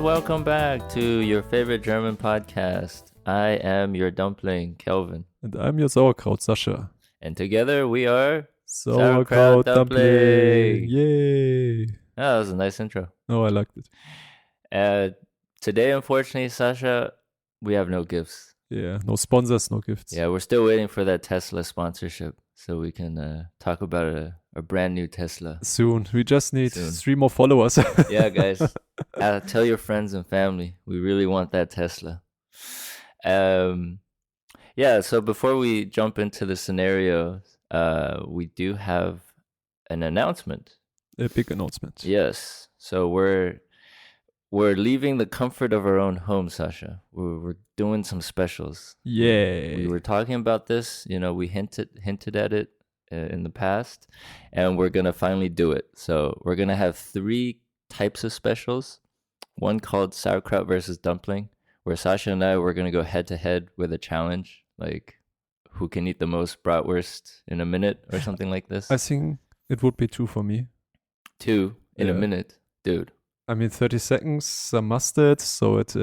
welcome back to your favorite German podcast. I am your dumpling, Kelvin. And I'm your Sauerkraut Sascha. And together we are Sauerkraut Dumpling. Yay. that was a nice intro. Oh, I liked it. Today, unfortunately, Sascha, we have no gifts. Yeah, no sponsors, no gifts. Yeah, we're still waiting for that Tesla sponsorship so we can talk about a brand new Tesla. Soon. We just need 3 more followers. Yeah, guys. Tell your friends and family. We really want that Tesla. Yeah, so before we jump into the scenario, we do have an announcement. A big announcement. Yes. So we're leaving the comfort of our own home, Sascha. We're doing some specials. Yay. We were talking about this, we hinted at it in the past, and we're going to finally do it. So we're going to have 3 types of specials. One called Sauerkraut versus Dumpling, where Sascha and I were going to go head to head with a challenge, like who can eat the most bratwurst in a minute or something like this. I think it would be 2 for me. 2 in a minute, dude. I mean, 30 seconds, some mustard, so it...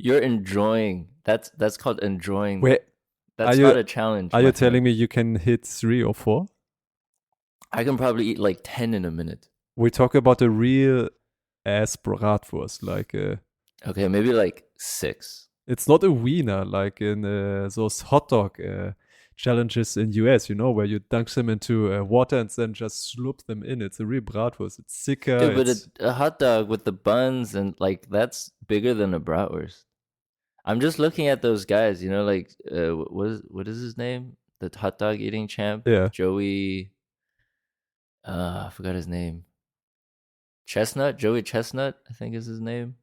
You're enjoying. That's called enjoying. Wait, that's not a challenge. Are you telling me you can hit 3 or 4? I can probably eat like 10 in a minute. We talk about a real ass bratwurst, like... Okay, maybe like 6. It's not a wiener like in those hot dog challenges in US, where you dunk them into water and then just sloop them in. It's a real bratwurst. It's thicker. Dude, but a hot dog with the buns and like that's bigger than a bratwurst. I'm just looking at those guys, like what is his name? The hot dog eating champ? Yeah. Joey. I forgot his name. Joey Chestnut, I think is his name.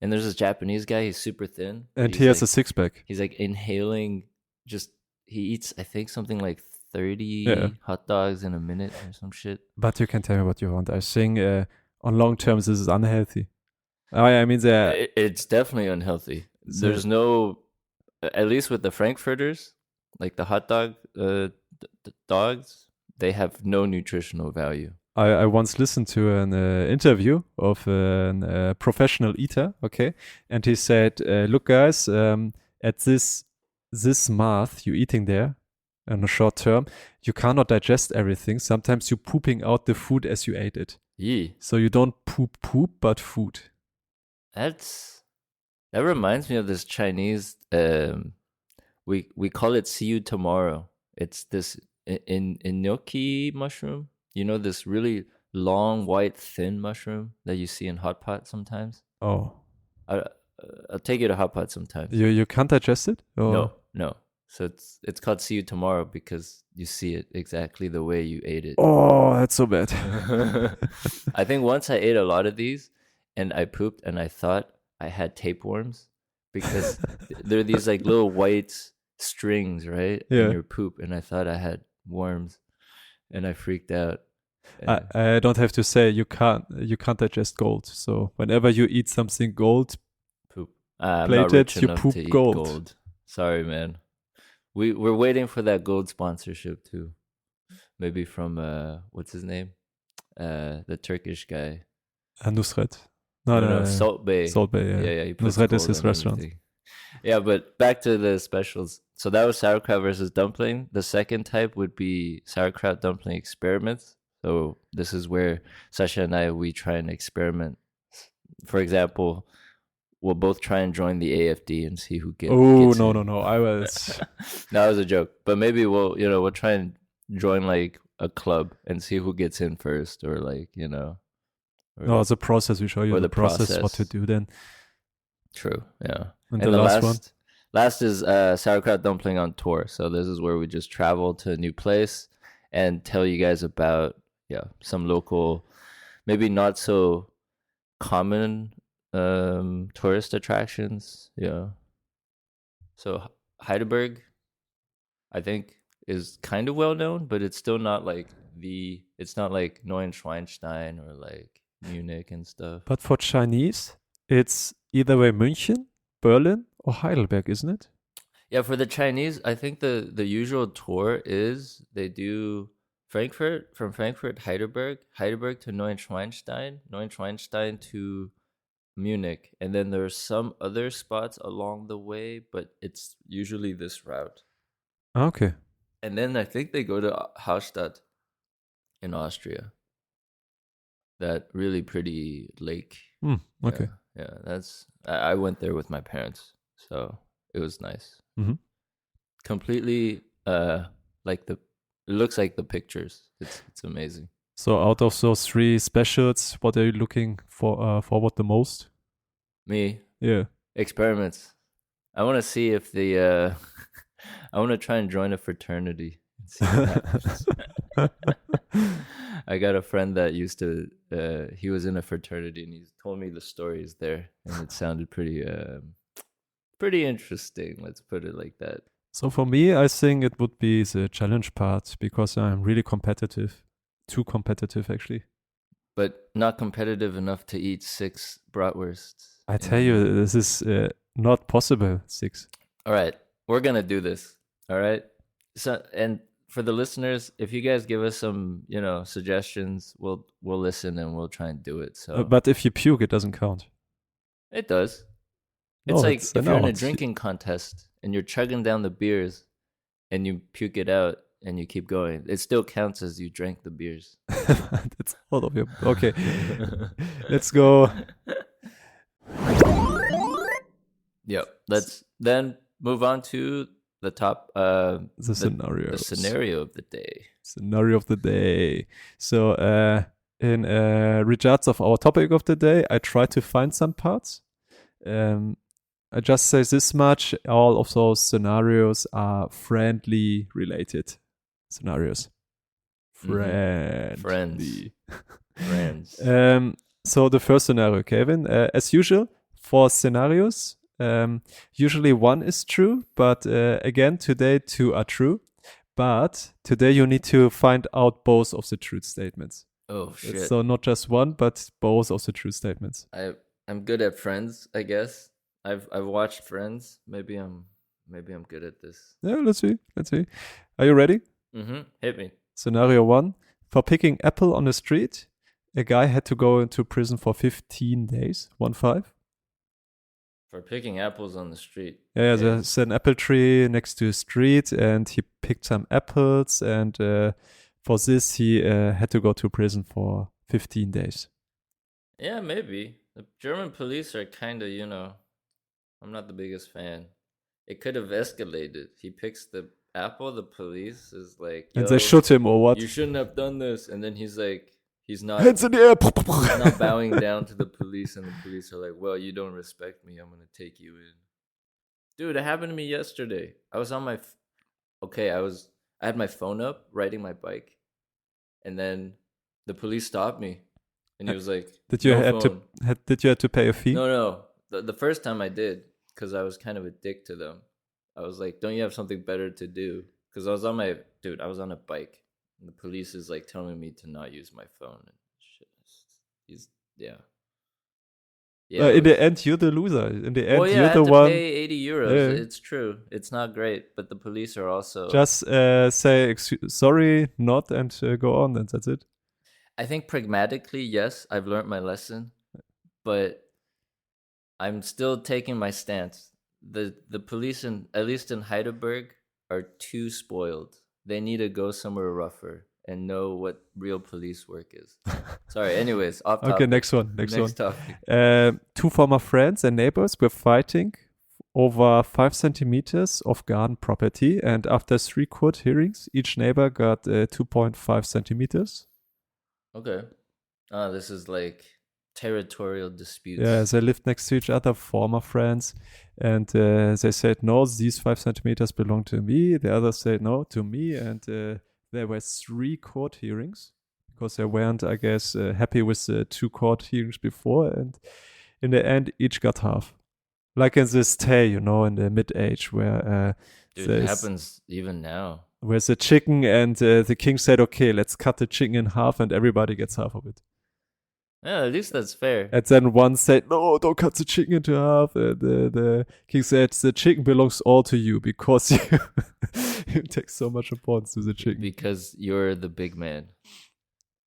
And there's this Japanese guy, he's super thin. And he has a 6-pack. He's like inhaling, he eats, I think, something like 30 hot dogs in a minute or some shit. But you can tell me what you want. I think on long term, this is unhealthy. I mean, it's definitely unhealthy. There's no, at least with the Frankfurters, like the hot dog dogs, they have no nutritional value. I once listened to an interview of a professional eater, okay? And he said, look, guys, at this math you're eating there in a short term, you cannot digest everything. Sometimes you're pooping out the food as you ate it. Yeah. So you don't poop, but food. That reminds me of this Chinese, we call it see you tomorrow. It's this enoki mushroom. This really long, white, thin mushroom that you see in hot pot sometimes? Oh. I'll take you to hot pot sometimes. You can't digest it? Or? No. So it's called see you tomorrow because you see it exactly the way you ate it. Oh, that's so bad. I think once I ate a lot of these and I pooped and I thought I had tapeworms because they're these like little white strings, right? Yeah. In your poop, and I thought I had worms. And I freaked out. I don't have to say you can't digest gold. So whenever you eat something gold plated, you poop gold. Sorry, man. We're waiting for that gold sponsorship too. Maybe from what's his name? The Turkish guy. Nusret. No, Salt Bay. Salt Bay. Yeah. Nusret is his restaurant. Everything. Yeah, but back to the specials. So that was sauerkraut versus dumpling. The second type would be sauerkraut dumpling experiments. So this is where Sascha and we try and experiment. For example, we'll both try and join the AFD and see who gets. Oh, no! I was. That was a joke. But maybe we'll try and join like a club and see who gets in first, or like No, it's a process. We show you the process, what to do then. True. Yeah. And the last one. Last is sauerkraut dumpling on tour. So this is where we just travel to a new place and tell you guys about some local, maybe not so common tourist attractions. Yeah. So Heidelberg, I think, is kind of well known, but it's still not like it's not like Neuschwanstein or like Munich and stuff. But for Chinese, it's either way München, Berlin, or Heidelberg, isn't it? Yeah, for the Chinese, I think the usual tour is they do from Frankfurt, Heidelberg to Neuschwanstein to Munich, and then there are some other spots along the way, but it's usually this route. Okay. And then I think they go to Hallstatt in Austria. That really pretty lake. Okay. Yeah. That's I went there with my parents, so it was nice. Mm-hmm. Completely, like it looks like the pictures. It's amazing. So out of those three specials, what are you looking for forward the most? Me, Yeah. experiments. I want to see if the I want to try and join a fraternity and see what happens. I got a friend that used to he was in a fraternity, and he told me the stories there, and it sounded pretty interesting, let's put it like that. So for me, I think it would be the challenge part because I'm really competitive. Too competitive, actually. But not competitive enough to eat 6 bratwursts. I tell you, this is not possible. 6. All right, we're gonna do this. All right. So, and for the listeners, if you guys give us some, suggestions, we'll listen and we'll try and do it. So, But if you puke, it doesn't count. it does. No, It's like it's if you're in a announced. drinking contest and you're chugging down the beers and you puke it out and you keep going, it still counts as you drank the beers. That's all of you. Okay. Let's go. Yep. Let's then move on to the top the scenario. The scenario of the day. Scenario of the day. So in regards of our topic of the day, I try to find some parts. I just say this much: all of those scenarios are friendly related scenarios. Friendly. Friends. So the first scenario, Kelvin, as usual for scenarios, usually one is true, but again today 2 are true. But today you need to find out both of the truth statements. Oh shit! So not just one, but both of the true statements. I'm good at Friends, I guess. I've watched Friends. Maybe I'm good at this. Yeah, let's see. Are you ready? Hit me. Scenario 1: for picking apple on the street, a guy had to go into prison for 15 days. 15. For picking apples on the street. Yeah, there's an apple tree next to a street, and he picked some apples, and for this he had to go to prison for 15 days. Yeah, maybe. The German police are kind of, I'm not the biggest fan. It could have escalated. He picks the apple, the police is like, and they shoot him or what? You shouldn't have done this. And then he's like, he's not hands in the air. He's not bowing down to the police, and the police are like, well, you don't respect me, I'm gonna take you in. Dude, it happened to me yesterday. I was on my I had my phone up riding my bike, and then the police stopped me, and he was like, did you no have to pay a fee? No. The first time I did, because I was kind of a dick to them. I was like, don't you have something better to do? Because I was on a bike, and the police is like telling me to not use my phone and shit. In the end, you're the loser. In the end, you're the one. I had to pay 80 euros. Yeah. It's true. It's not great, but the police are also just say sorry, not, and go on, and that's it. I think pragmatically, yes, I've learned my lesson, but I'm still taking my stance. The police at least in Heidelberg are too spoiled. They need to go somewhere rougher and know what real police work is. Sorry, anyways, off topic. Okay, next one. Topic. 2 former friends and neighbors were fighting over 5 centimeters of garden property, and after 3 court hearings, each neighbor got 2.5 centimeters. Okay. This is like territorial disputes. Yeah, they lived next to each other, former friends, and they said, no, these 5 centimeters belong to me. The others said, no, to me, and there were 3 court hearings because they weren't, I guess, happy with the 2 court hearings before, and in the end, each got half. Like in this tale, in the mid-age where Dude, it happens even now. Where's the chicken, and the king said, okay, let's cut the chicken in half, and everybody gets half of it. Yeah, at least that's fair. And then one said, no, don't cut the chicken into half. And the king said, the chicken belongs all to you because you take so much importance to the chicken. Because you're the big man.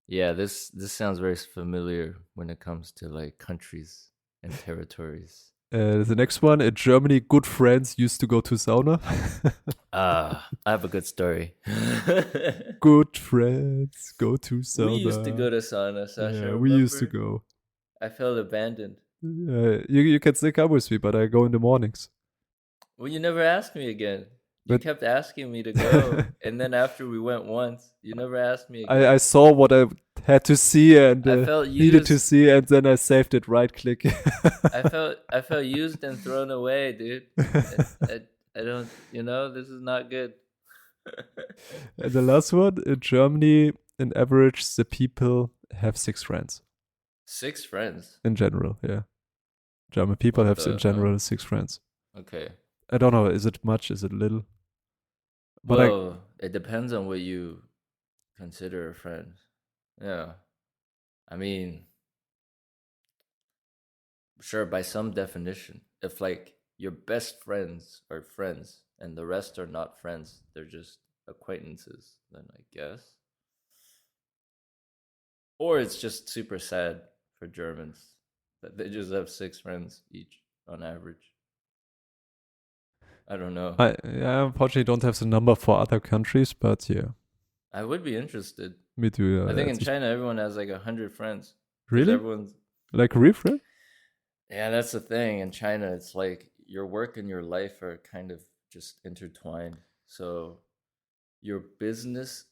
Yeah, this sounds very familiar when it comes to like countries and territories. The next one, in Germany, good friends used to go to sauna. I have a good story. Good friends go to sauna. We used to go to sauna, Sasha. Yeah, we used to remember? go. I felt abandoned. You can still come with me, but I go in the mornings. Well, you never asked me again. You But- kept asking me to go, and then after we went once, you never asked me again. I saw what I had to see and I felt needed to used. see, and then I saved it. Right click. I felt used and thrown away, dude. I don't. This is not good. And the last one, in Germany, in average, the people have 6 friends 6 friends. in general. Yeah, German people What have in the general 6 friends. Okay. I don't know. Is it much? Is it little? But Well, it depends on what you consider a friend. Yeah. I mean, sure, by some definition, if like your best friends are friends and the rest are not friends, they're just acquaintances, then I guess. Or it's just super sad for Germans that they just have 6 friends each on average. I don't know. I unfortunately don't have the number for other countries, but yeah, I would be interested. me too. I think in it's- China, everyone has like 100 friends. 'Cause Really? Everyone's Like real friend? Yeah, that's the thing. In China, it's like your work and your life are kind of just intertwined. So your business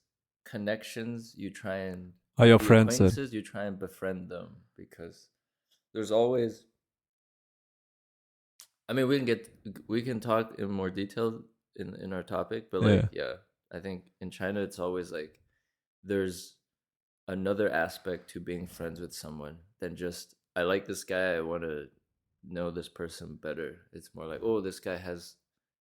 connections, you try and Are your the friends then? acquaintances, you try and befriend them because there's always. I mean, we can talk in more detail in our topic, but like, yeah, I think in China it's always like there's another aspect to being friends with someone than just I like this guy, I want to know this person better. It's more like, oh, this guy has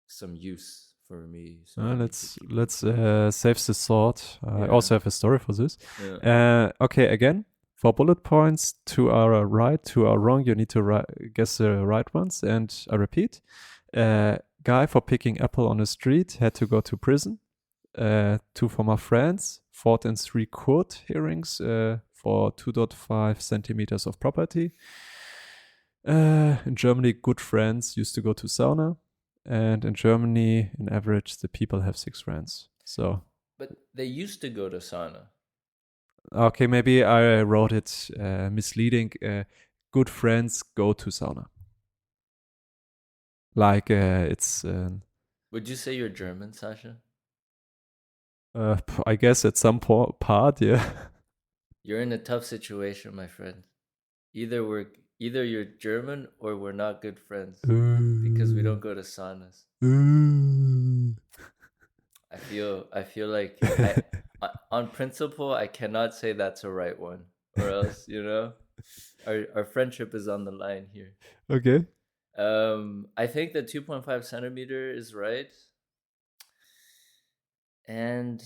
some use for me. So I need to keep Let's him. save this thought. I Yeah. also have a story for this. Yeah. Okay, again, for bullet points, 2 are right, 2 are wrong. You need to guess the right ones. And I repeat, guy for picking apple on the street had to go to prison. 2 former friends fought in 3 court hearings for 2.5 centimeters of property. In Germany, good friends used to go to sauna. And in Germany, in average, the people have 6 friends. So, But they used to go to sauna. okay, maybe I wrote it misleading. Good friends go to sauna. Like it's, Would you say you're German, Sasha? I guess at some part, yeah. You're in a tough situation, my friend. Either you're German or we're not good friends because we don't go to saunas. I feel like on principle I cannot say that's a right one, or else our friendship is on the line here. Okay. I think the 2.5 centimeter is right, and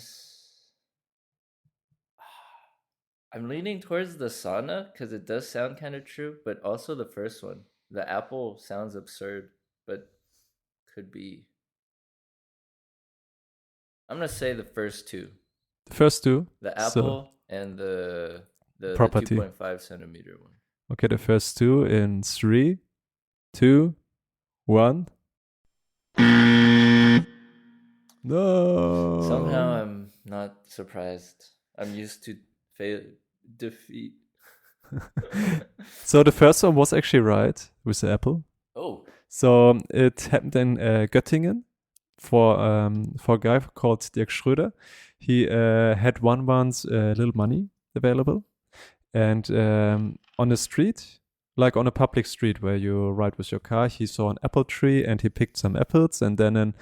I'm leaning towards the sauna because it does sound kind of true, but also the first one. The apple sounds absurd, but could be. I'm gonna say the first 2. The first 2. The So- apple and the Property. 2.5 centimeter one. Okay, the first 2 in 3, 2, 1. No. Somehow I'm not surprised. I'm used to defeat. So the first one was actually right with the apple. Oh, So it happened in Göttingen for a guy called Dirk Schröder. He had one month's little money available, and on the street, like on a public street where you ride with your car, he saw an apple tree and he picked some apples, and then an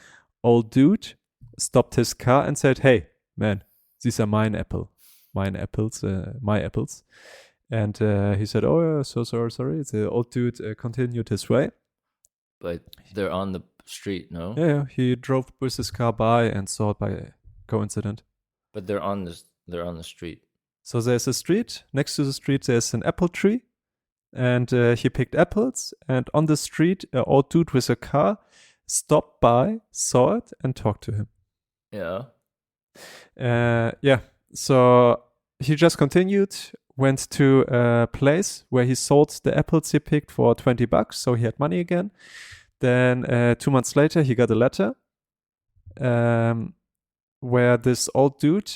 old dude stopped his car and said, "Hey, man, these are my apples. And he said, "Oh, yeah, so sorry." The old dude continued his way. but they're on the street, no? Yeah, he drove with his car by and saw it by coincidence. But they're on the street. So there's a street. Next to the street, there's an apple tree. And he picked apples. And on the street, an old dude with a car stopped by, saw it, and talked to him. Yeah. Yeah. So he just continued went to a place where he sold the apples he picked for $20, so he had money again. Then 2 months later, he got a letter where this old dude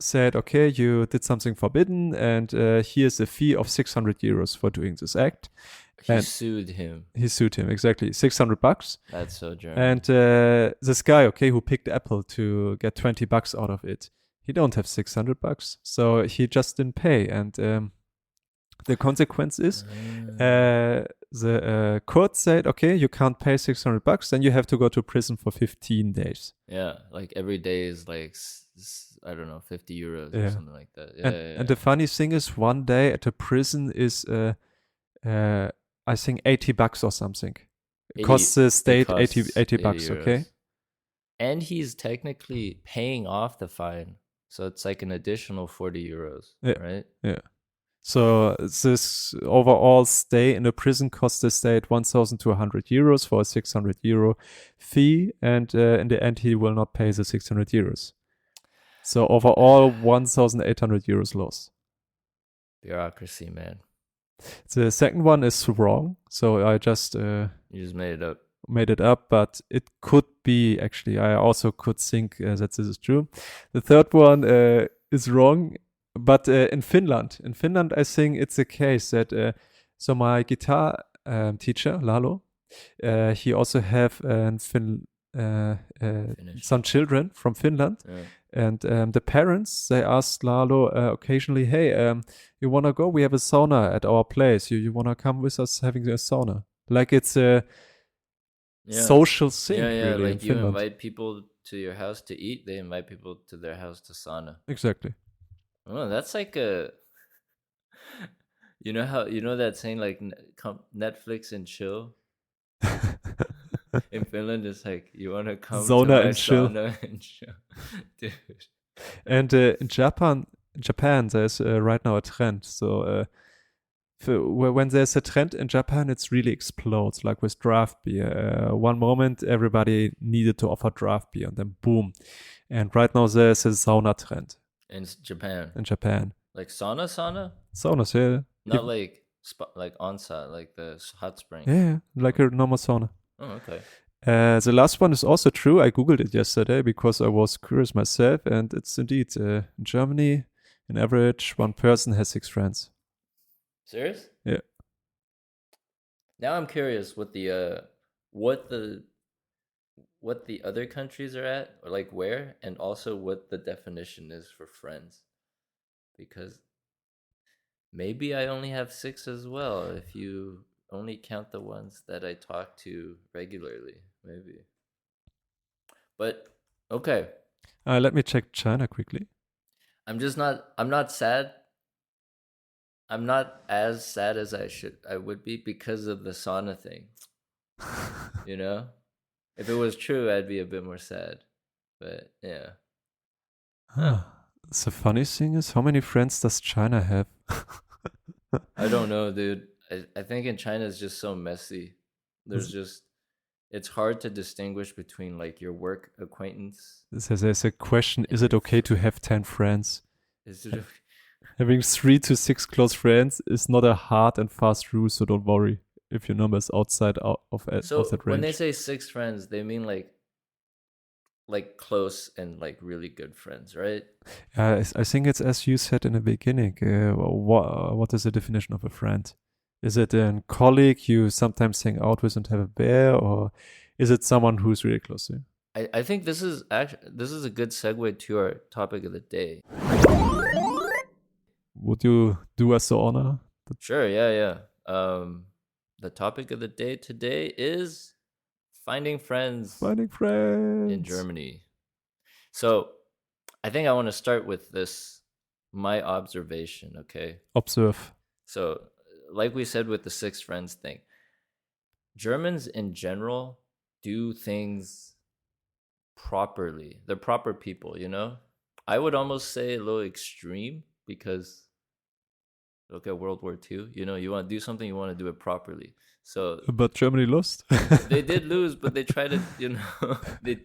said, okay, you did something forbidden, and here's a fee of 600 euros for doing this act. He sued him. He sued him, exactly. $600. That's so German. And this guy, okay, who picked the apple to get $20 out of it, he don't have $600, so he just didn't pay. And the consequence is the court said, okay, you can't pay $600, then you have to go to prison for 15 days. Yeah, like every day is like, I don't know, 50 euros or something like that. And the funny thing is, one day at the prison is, I think, $80 or something. It costs the state $80, okay? And he's technically paying off the fine. So it's like an additional 40 euros, right? Yeah. So this overall stay in a prison costs the state 1,200 euros for a 600 euro fee. And in the end, he will not pay the 600 euros. So overall, 1,800 euros loss. Bureaucracy, man. The second one is wrong. So I just... you just made it up. Made it up, but it could be, actually. I also could think that this is true. The third one is wrong. But in Finland, I think it's the case that... so my guitar teacher, Lalo, he also have some children from Finland. Yeah. And the parents, they asked Lalo occasionally, hey, you want to go? We have a sauna at our place. You want to come with us having a sauna? Like it's a social thing, really, like in you Finland. Invite people to your house to eat. They invite people to their house to sauna. Exactly. Oh, that's like a... You know that saying, like, Netflix and chill? In Finland, it's like, you want to come sauna to my and chill. Sauna and chill. Dude. And in Japan, there's right now a trend. So when there's a trend in Japan, it's really explodes, like with draft beer. One moment, everybody needed to offer draft beer, and then boom. And right now, there's a sauna trend. In Japan? In Japan. Like sauna? Saunas, yeah. Not like onsen, like the hot spring. Yeah, like a normal sauna. Oh, okay. The last one is also true. I googled it yesterday because I was curious myself, and it's indeed in Germany, on average, one person has 6 friends. Serious? Yeah. Now I'm curious what the other countries are at, or like where, and also what the definition is for friends, because maybe I only have 6 as well. If you only count the ones that I talk to regularly, maybe. But okay. Let me check China quickly. I'm not sad. I'm not as sad as I would be because of the sauna thing. You know? If it was true, I'd be a bit more sad. But yeah. Huh. The funny thing is, how many friends does China have? I don't know, dude. I think in China it's just so messy. It's hard to distinguish between like your work acquaintance. There's a question, is it okay to have 10 friends? Is it okay? Having 3 to 6 close friends is not a hard and fast rule, so don't worry if your number is outside of that range. When they say 6 friends, they mean like close and like really good friends, right? I think it's as you said in the beginning. What is the definition of a friend? Is it a colleague you sometimes hang out with and have a beer, or is it someone who's really close to you? I think this is a good segue to our topic of the day. Would you do us the honor? Sure, yeah. The topic of the day today is finding friends in Germany. So I think I want to start with my observation, okay? Observe. So like we said with the 6 friends thing, Germans in general do things properly. They're proper people, you know? I would almost say a little extreme, because look at World War II. You know, you want to do something, you want to do it properly. So, but Germany lost. They did lose, but they try to, you know, they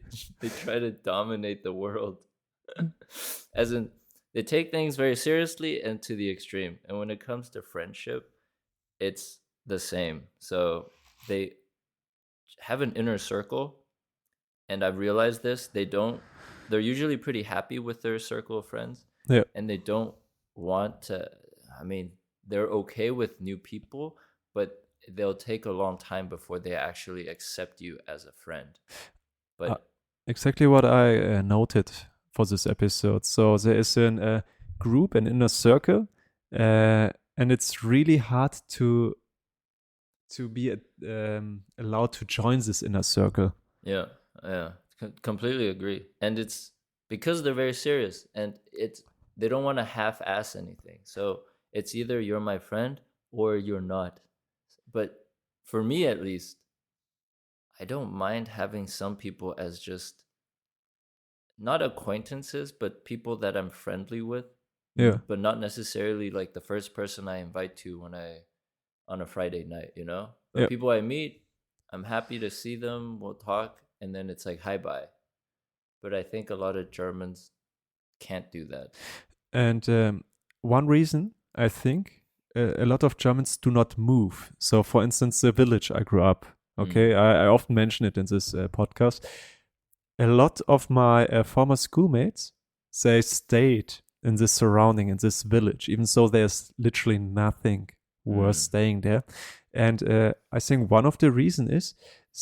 try to dominate the world. As in, they take things very seriously and to the extreme. And when it comes to friendship, it's the same. So they have an inner circle, and I've realized this. They're usually pretty happy with their circle of friends, Yeah. and they don't want to. I mean, they're okay with new people, but they'll take a long time before they actually accept you as a friend. But exactly what I noted for this episode. So there is a group, an inner circle, and it's really hard to be allowed to join this inner circle. yeah, completely agree. And it's because they're very serious, and they don't want to half-ass anything. So it's either you're my friend or you're not. But for me, at least, I don't mind having some people as just not acquaintances, but people that I'm friendly with. Yeah. But not necessarily like the first person I invite to on a Friday night, you know? But Yeah. people I meet, I'm happy to see them, we'll talk, and then it's like hi bye. But I think a lot of Germans can't do that. And one reason, I think, a lot of Germans do not move. So, for instance, the village I grew up, okay, I often mention it in this podcast. A lot of my former schoolmates, they stayed in this surrounding, in this village, even though there's literally nothing worth staying there. And I think one of the reasons is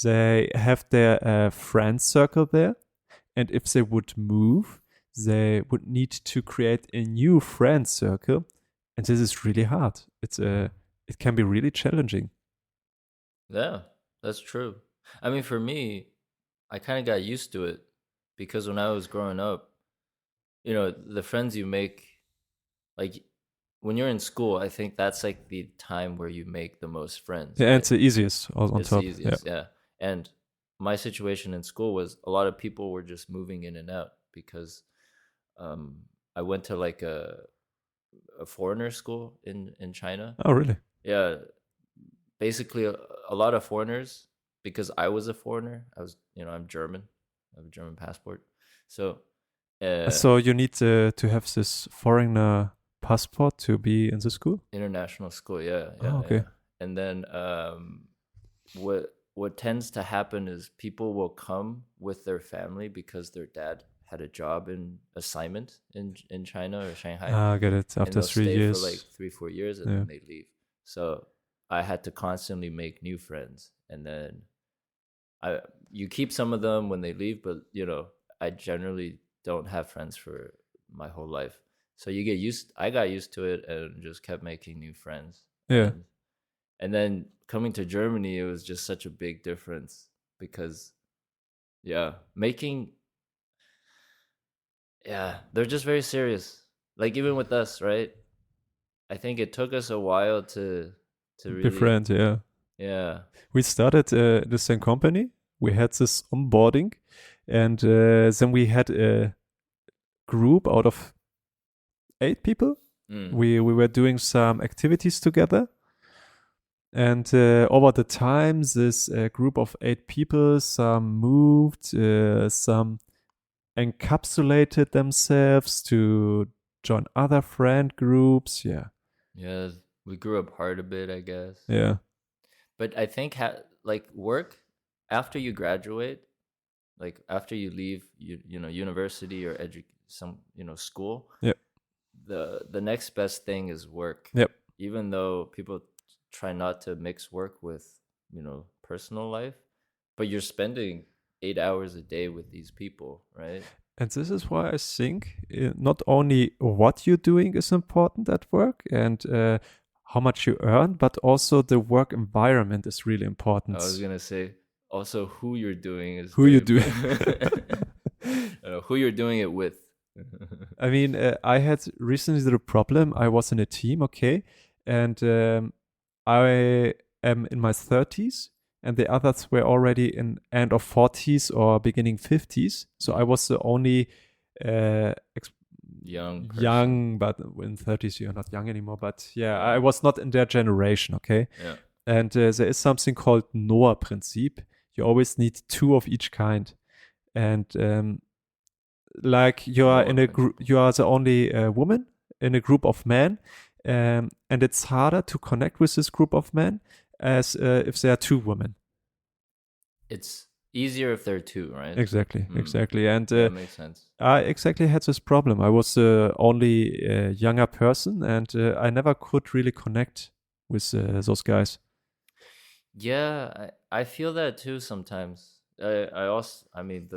they have their friend circle there. And if they would move, they would need to create a new friend circle. And this is really hard. It can be really challenging. Yeah, that's true. I mean, for me, I kind of got used to it because when I was growing up, you know, the friends you make, like when you're in school, I think that's like the time where you make the most friends. Yeah, right? and it's the easiest on It's top. the easiest, yeah. And my situation in school was a lot of people were just moving in and out because I went to like a foreigner school in China. Oh, really? Yeah, basically a lot of foreigners because I was a foreigner. I'm German. I have a German passport. So So you need to have this foreigner passport to be in the school? International school, yeah. Oh, okay. Yeah. And then what tends to happen is people will come with their family because their dad had a job in assignment in China or Shanghai. I get it. And After they'll 3 stay years. for like 3-4 years and then they leave. So I had to constantly make new friends, and then you keep some of them when they leave, but you know, I generally don't have friends for my whole life. So I got used to it and just kept making new friends. Yeah. And then coming to Germany, it was just such a big difference because they're just very serious. Like even with us, right? I think it took us a while to really be friends, yeah. Yeah. We started the same company. We had this onboarding, and then we had a group out of 8 people. We were doing some activities together, and over the time, this group of 8 people, some moved, some encapsulated themselves to join other friend groups. Yeah, we grew up hard a bit, I guess. Yeah, but I think like work after you graduate, like after you leave university or school. Yep. The next best thing is work. Yep. Even though people try not to mix work with personal life, but you're spending 8 hours a day with these people, right? And this is why I think not only what you're doing is important at work and how much you earn, but also the work environment is really important. I was gonna say also who you're doing is who you're doing who you're doing it with. I mean, I had recently the problem. I was in a team, okay, and I am in my 30s, and the others were already in end of 40s or beginning 50s. So I was the only young, but in 30s you're not young anymore. But yeah, I was not in their generation, okay. Yeah. And there is something called Noah Prinzip. You always need 2 of each kind, and like you are more in a group, comfortable. you are the only woman in a group of men, and it's harder to connect with this group of men as if there are two women. It's easier if there are two, right? Exactly, Mm. exactly. And Yeah, makes sense. I exactly had this problem. I was the only younger person, and I never could really connect with those guys. Yeah, I feel that too sometimes. I mean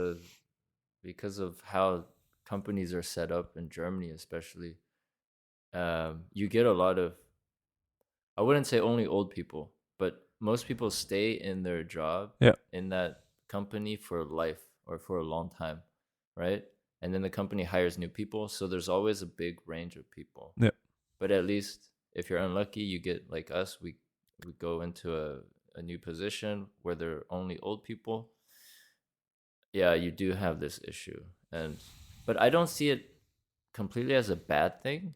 because of how companies are set up in Germany, especially, you get a lot of, I wouldn't say only old people, but most people stay in their job Yeah, in that company for life or for a long time, right? And then the company hires new people, so there's always a big range of people. yeah. But at least if you're unlucky, you get like us, we go into a new position where there are only old people. Yeah, you do have this issue. And but I don't see it completely as a bad thing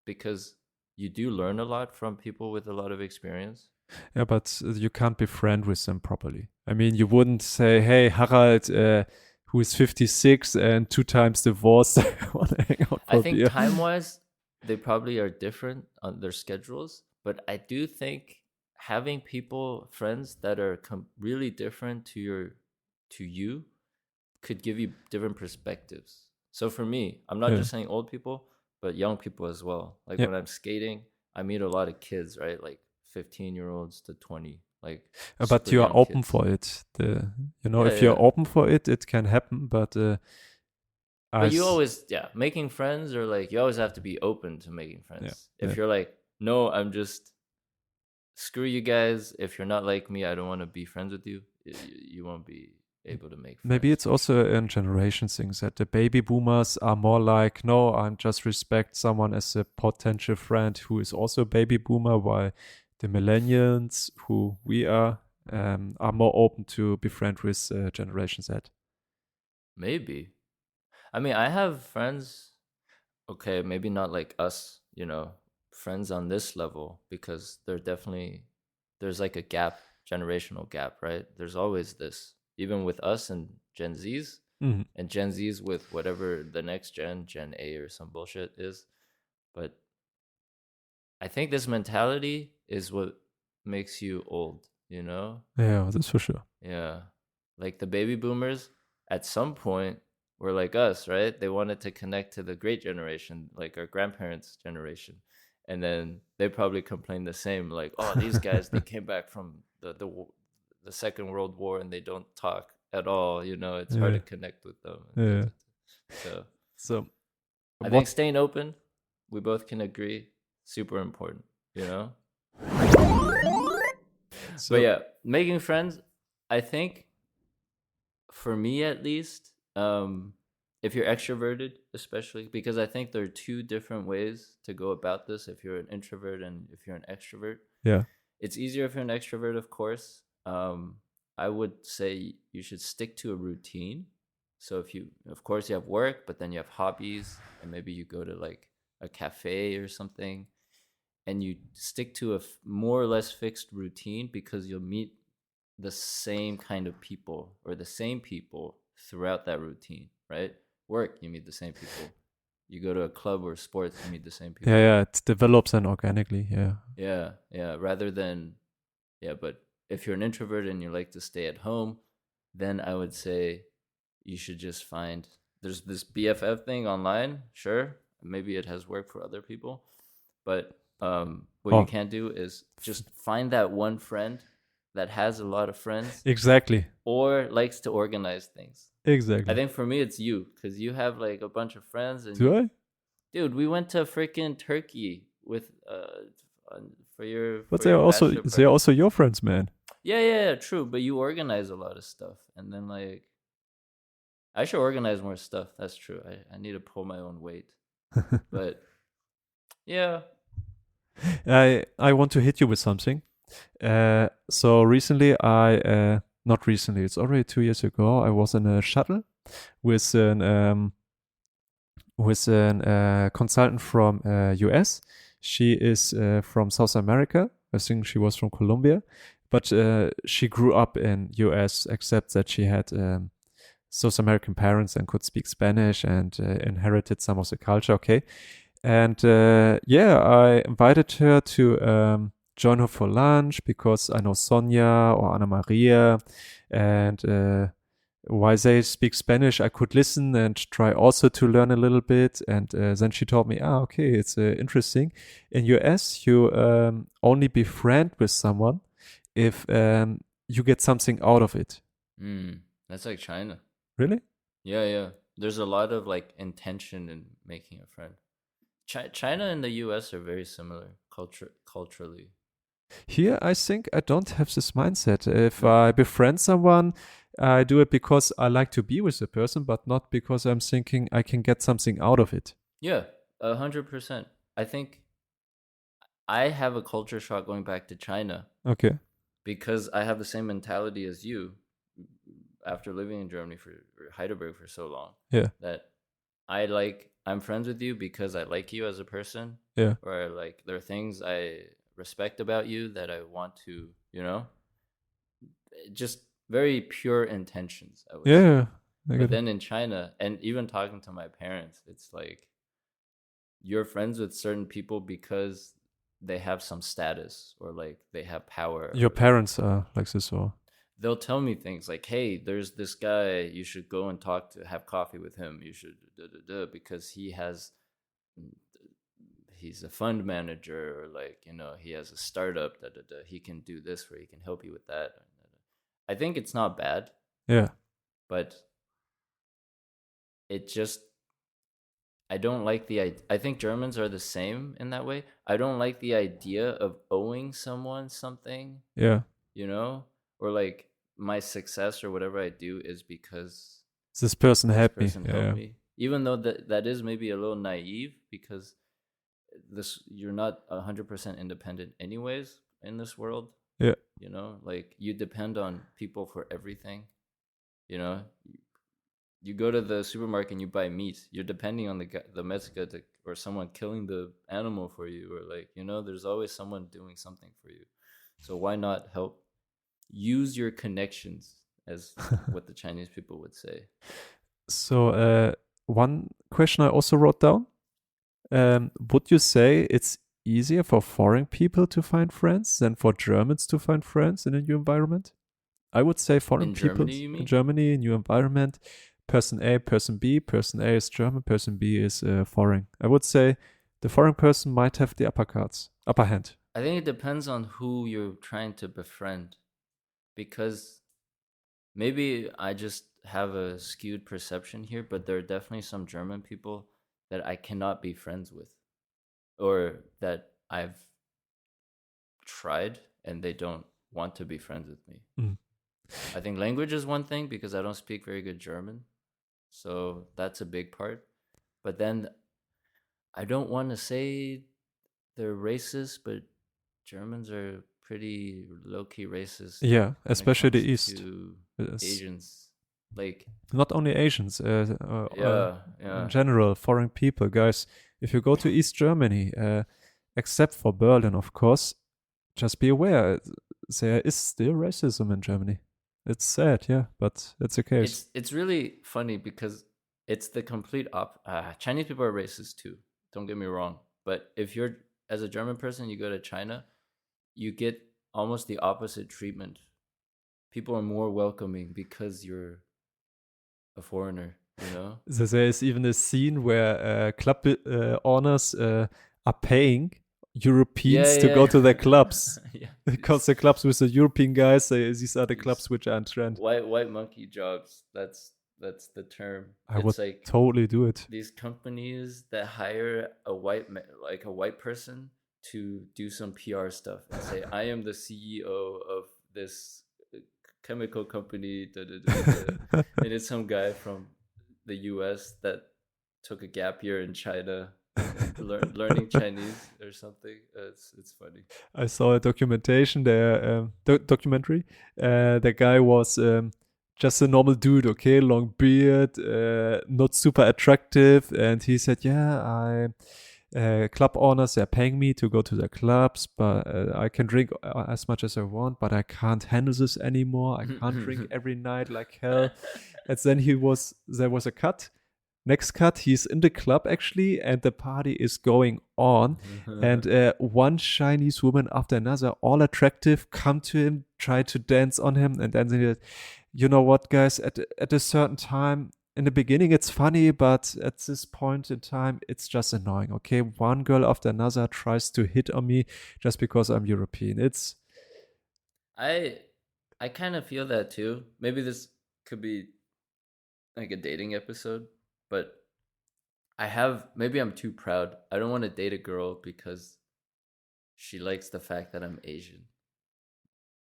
because you do learn a lot from people with a lot of experience. Yeah, but you can't be friend with them properly. I mean, you wouldn't say, "Hey, Harald, who is 56 and 2 times divorced, I want to hang out I for a think beer." time wise, they probably are different on their schedules, but I do think having people, friends that are really different to you could give you different perspectives. So for me, I'm not Yeah, just saying old people, but young people as well. Like yeah. when I'm skating, I meet a lot of kids, right? Like 15-year-olds to 20, like But super you are young open kids. for it. Yeah, If you're yeah. open for it, it can happen. But I, But you s- always, yeah, making friends or like you always have to be open to making yeah, friends. yeah. If you're like, no, I'm just screw you guys. If you're not like me, I don't want to be friends with you. You won't be able to make Maybe friends it's for also sure. a generation thing that the baby boomers are more like, no, I'm just respect someone as a potential friend who is also a baby boomer, while the millennials, who we are more open to be friend with Generation Z. Maybe. I mean, I have friends, okay, maybe not like us, friends on this level because there's like a gap, generational gap, right? There's always this, even with us and Gen Zs, Mhm. and Gen Zs with whatever the next Gen A or some bullshit is. But I think this mentality is what makes you old, you know? Yeah, that's for sure. Yeah. Like the baby boomers at some point were like us, right? They wanted to connect to the great generation, like our grandparents' generation. And then they probably complained the same, like, "Oh, these guys, they came back from the Second World War and they don't talk at all, it's hard Yeah, to connect with them." yeah. So, So I think what? staying open, we both can agree, super important, you know? But So yeah, making friends, I think for me at least, if you're extroverted, especially because I think there are two different ways to go about this. If you're an introvert and if you're an extrovert, yeah, it's easier if you're an extrovert, of course. I would say you should stick to a routine. So if you, of course, you have work, but then you have hobbies, and maybe you go to like a cafe or something, and you stick to a more or less fixed routine because you'll meet the same kind of people or the same people throughout that routine, right? Work, you meet the same people. You go to a club or sports, you meet the same yeah, people. yeah. It develops then organically. Yeah, Yeah, yeah. Rather than, yeah, but if you're an introvert and you like to stay at home, then I would say you should just find, there's this BFF thing online, sure. Maybe it has worked for other people, but what you oh, can do is just find that one friend that has a lot of friends exactly, or likes to organize things. I exactly. think for me it's you because you have like a bunch of friends and Do I? dude, we went to freaking Turkey with for your But bachelor they are party. also your friends, man. Yeah, yeah, yeah, true. But you organize a lot of stuff, and then like I should organize more stuff. That's true. I need to pull my own weight. But yeah, I want to hit you with something. So recently, I not recently. It's already 2 years ago. I was in a shuttle with an consultant from US. She is from South America. I think she was from Colombia, but she grew up in US, except that she had South American parents and could speak Spanish and inherited some of the culture. Okay. And yeah, I invited her to join her for lunch because I know Sonia or Ana Maria, and while they speak Spanish, I could listen and try also to learn a little bit. And then she told me, okay, it's interesting. In US, you only be friend with someone if you get something out of it. That's like China. Really? Yeah. There's a lot of like intention in making a friend. China and the US are very similar culturally. Here, I think I don't have this mindset. If I befriend someone, I do it because I like to be with the person, but not because I'm thinking I can get something out of it. Yeah, 100%. I think I have a culture shock going back to China. Okay. Because I have the same mentality as you after living in Germany or Heidelberg for so long. Yeah. That I'm friends with you because I like you as a person. Yeah. Or like there are things I respect about you that I want to, just very pure intentions, I would say. But then in China, and even talking to my parents, it's like you're friends with certain people because they have some status or like they have power. Your parents are like this, or they'll tell me things like, hey, there's this guy, you should go and have coffee with him. You should because he's a fund manager, or like, he has a startup, he can do this, or he can help you with that. I think it's not bad. Yeah. But it just, I don't like I think Germans are the same in that way. I don't like the idea of owing someone something. Yeah. Or like my success or whatever I do is because this person helped me. Even though that is maybe a little naive, because you're not 100% independent anyways in this world. Yeah. Like you depend on people for everything. You go to the supermarket and you buy meat. You're depending on the Mexica or someone killing the animal for you, or like, there's always someone doing something for you. So why not help? Use your connections, as what the Chinese people would say. So one question I also wrote down. Would you say it's easier for foreign people to find friends than for Germans to find friends in a new environment? I would say foreign people in Germany, new environment, person A, person B. Person A is German, person B is foreign. I would say the foreign person might have the upper hand. I think it depends on who you're trying to befriend, because maybe I just have a skewed perception here, but there are definitely some German people that I cannot be friends with, or that I've tried and they don't want to be friends with me. I think language is one thing, because I don't speak very good German. So that's a big part. But then I don't want to say they're racist, but Germans are pretty low-key racist. Yeah, especially the East. Asians. Like, not only Asians, in general, foreign people. Guys, if you go to East Germany, except for Berlin, of course, just be aware, there is still racism in Germany. It's sad, yeah, but it's the case. It's really funny because it's the complete Chinese people are racist too. Don't get me wrong. But if you're, as a German person, you go to China, you get almost the opposite treatment. People are more welcoming because you're a foreigner, So there is even a scene where club owners are paying Europeans to go to their clubs. Because the clubs with the European guys, these are the clubs which are in trend. White monkey jobs. That's the term. I would like totally do it. These companies that hire a white person to do some PR stuff and say, I am the CEO of this chemical company, and it's some guy from the US that took a gap year in China, learning Chinese or something. It's funny. I saw a documentation there, documentary. The guy was just a normal dude, okay, long beard, not super attractive, and he said, club owners, they're paying me to go to the clubs, but I can drink as much as I want, but I can't handle this anymore. I can't drink every night like hell. And then there was a cut. Next cut, he's in the club actually, and the party is going on. And one Chinese woman after another, all attractive, come to him, try to dance on him, and then they, you know what, guys? At a certain time, in the beginning, it's funny, but at this point in time, it's just annoying. Okay, one girl after another tries to hit on me just because I'm European. I kind of feel that too. Maybe this could be like a dating episode, but maybe I'm too proud. I don't want to date a girl because she likes the fact that I'm Asian.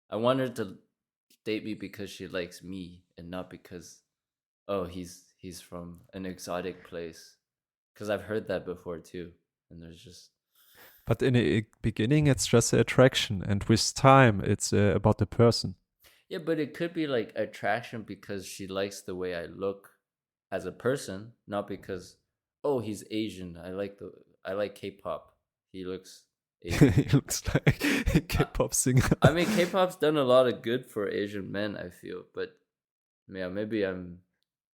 I want her to date me because she likes me and not because, oh, he's from an exotic place. Because I've heard that before too. And there's just... But in the beginning, it's just an attraction. And with time, it's about the person. Yeah, but it could be like attraction because she likes the way I look as a person, not because, oh, he's Asian. I like K-pop. He looks Asian. He looks like a K-pop singer. I mean, K-pop's done a lot of good for Asian men, I feel, but yeah, maybe I'm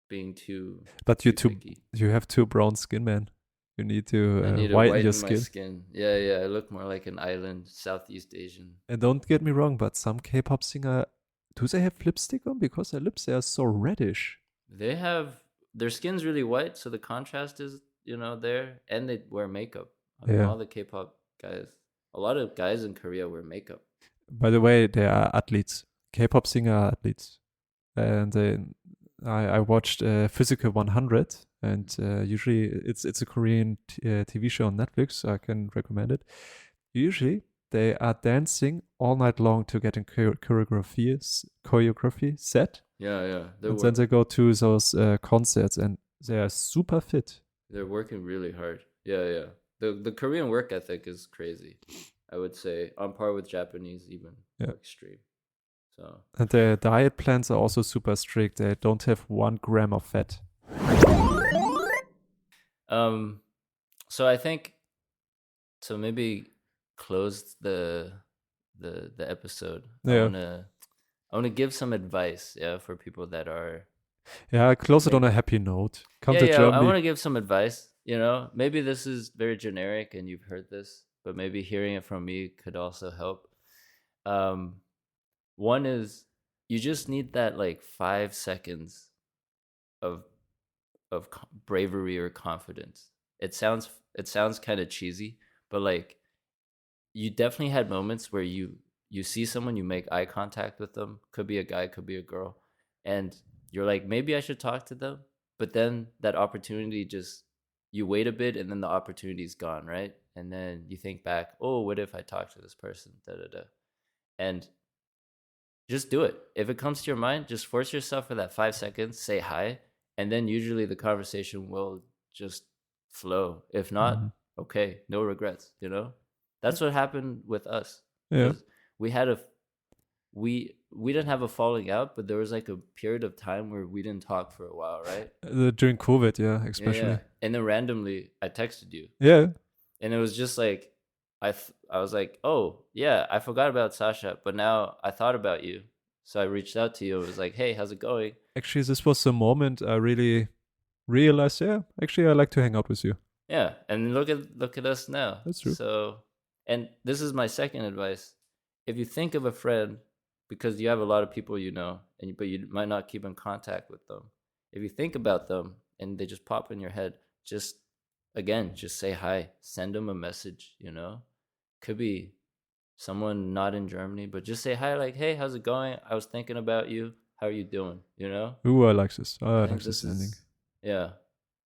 being too. But you have too brown skin, man. You need to, whiten your skin. My skin. Yeah, I look more like an island Southeast Asian. And don't get me wrong, but some K-pop singer, do they have lipstick on? Because their lips are so reddish. Their skin's really white, so the contrast is, there, and they wear makeup. I mean, all the K-pop guys, a lot of guys in Korea wear makeup. By the way, they are athletes. K-pop singer are athletes. And I watched Physical 100, and usually it's a Korean TV show on Netflix, so I can recommend it. Usually they are dancing all night long to get in choreography set. Yeah. And then they go to those concerts, and they are super fit. They're working really hard. Yeah. The Korean work ethic is crazy. I would say on par with Japanese, even extreme. So. And their diet plans are also super strict. They don't have 1 gram of fat. So I think maybe close the episode. Yeah. I want to give some advice, for people that are... Yeah, close it on a happy note. Come to Germany. I want to give some advice, Maybe this is very generic and you've heard this, but maybe hearing it from me could also help. One is, you just need that, 5 seconds of bravery or confidence. It sounds kind of cheesy, but, you definitely had moments where you see someone, you make eye contact with them, could be a guy, could be a girl, and you're like, maybe I should talk to them, but then that opportunity you wait a bit and then the opportunity's gone, right? And then you think back, oh, what if I talk to this person, and just do it. If it comes to your mind, just force yourself for that 5 seconds, say hi, and then usually the conversation will just flow. If not, okay, no regrets, That's what happened with us. Yeah. We didn't have a falling out, but there was a period of time where we didn't talk for a while, right? During COVID, yeah, especially. Yeah. And then randomly, I texted you. Yeah. And it was just I was like, oh, yeah, I forgot about Sascha, but now I thought about you. So I reached out to you. It was like, hey, how's it going? Actually, this was the moment I really realized, actually, I like to hang out with you. Yeah. And look at us now. That's true. So, and this is my second advice. If you think of a friend, because you have a lot of people but you might not keep in contact with them. If you think about them and they just pop in your head, just say hi. Send them a message, Could be someone not in Germany, but just say hi, hey, how's it going? I was thinking about you. How are you doing, Ooh, I like this. I like this ending. Yeah.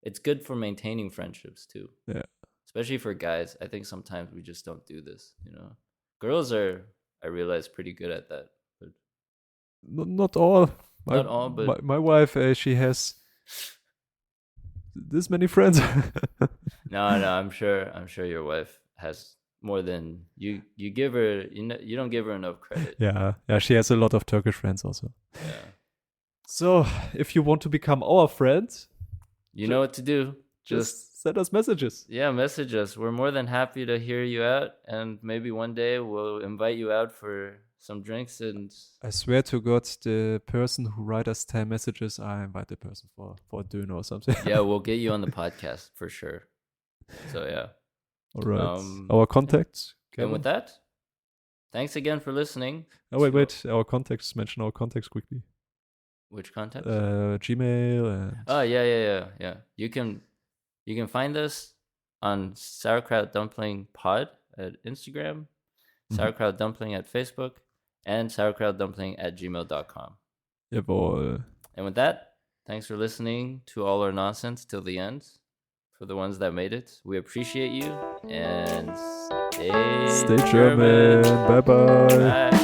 It's good for maintaining friendships, too. Yeah. Especially for guys. I think sometimes we just don't do this, Girls are, I realize, pretty good at that. But not all. Not all, but... My wife, she has this many friends. No, I'm sure your wife has more than you give her. You don't give her enough credit. Yeah, she has a lot of Turkish friends also. Yeah. So, if you want to become our friend, you know what to do. just send us messages. Yeah, message us. We're more than happy to hear you out, and maybe one day we'll invite you out for some drinks. And I swear to God, the person who write us 10 messages, I invite the person for a dinner or something. yeah, we'll get you on the podcast for sure. So yeah. All right. Our contacts. And with that, thanks again for listening. Oh wait. Our contacts. Mention our contacts quickly. Which contacts? Gmail and. Oh yeah. You can find us on Sauerkraut Dumpling Pod at Instagram, Sauerkraut Dumpling at Facebook, and sauerkrautdumpling@gmail.com. Jawohl. And with that, thanks for listening to all our nonsense till the end. For the ones that made it, we appreciate you, and stay German. Bye. Bye.